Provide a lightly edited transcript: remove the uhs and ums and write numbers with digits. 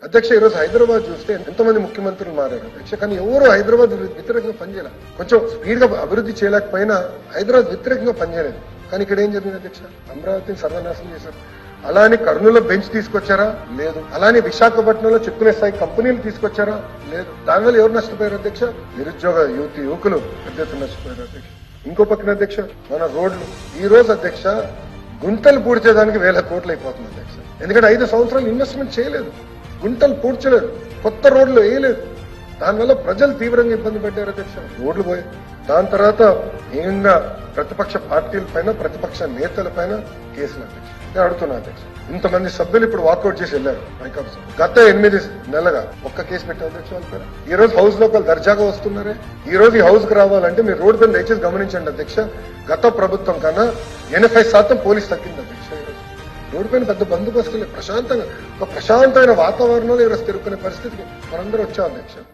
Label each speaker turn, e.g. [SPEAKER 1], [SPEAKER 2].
[SPEAKER 1] అధ్యక్ష ఈరోజు హైదరాబాద్ చూస్తే ఎంతమంది ముఖ్యమంత్రులు మారారు అధ్యక్ష, కానీ ఎవరు హైదరాబాద్ వ్యతిరేకంగా పనిచేయాలి. కొంచెం స్పీడ్ గా అభివృద్ధి చేయలేకపోయినా హైదరాబాద్ వ్యతిరేకంగా పనిచేయలేదు. కానీ ఇక్కడ ఏం జరిగింది అధ్యక్ష, అమరావతిని సర్వనాశనం చేశారు. అలానే కర్నూలులో బెంచ్ తీసుకొచ్చారా? లేదు. అలానే విశాఖపట్నంలో చెక్కునే స్థాయి కంపెనీలు తీసుకొచ్చారా? లేదు. దానివల్ల ఎవరు నష్టపోయారు అధ్యక్ష? నిరుద్యోగ యువకులు పెద్ద ఎత్తున నష్టపోయారు అధ్యక్ష. ఇంకో పక్కన అధ్యక్ష మన రోడ్లు ఈ రోజు అధ్యక్ష గుంటలు పూడ్చేదానికి 1000 కోట్లు అయిపోతుంది అధ్యక్ష. ఎందుకంటే 5 సంవత్సరాలు ఇన్వెస్ట్మెంట్ చేయలేదు, గుంటలు పూడ్చలేదు, కొత్త రోడ్లు వేయలేదు. దానివల్ల ప్రజలు తీవ్రంగా ఇబ్బంది పడ్డారు అధ్యక్ష. రోడ్లు పోయాయి. దాని తర్వాత ఏకంగా ప్రతిపక్ష పార్టీల పైన ప్రతిపక్ష నేతల పైన కేసులు అధ్యక్ష. నేను అడుగుతున్నా అధ్యక్ష, ఇంతమంది సభ్యులు ఇప్పుడు వాకౌట్ చేసి వెళ్లారు హైకమాండ్. గత 8 నెలలుగా ఒక్క కేసు పెట్టారు అధ్యక్ష వాళ్ళ పైన. ఈ రోజు హౌస్ లో దర్జాగా వస్తున్నారే. ఈ రోజు ఈ హౌస్ కు రావాలంటే మీరు రోడ్డు పైన దయచేసి గమనించండి అధ్యక్ష, గత ప్రభుత్వం కన్నా 80% పోలీస్ తగ్గింది అధ్యక్ష. రోడ్డు పైన పెద్ద బందోబస్తులే, ప్రశాంతంగా ఒక ప్రశాంతమైన వాతావరణంలో ఈరోజు తిరుగుకునే పరిస్థితికి మనందరూ వచ్చాం అధ్యక్ష.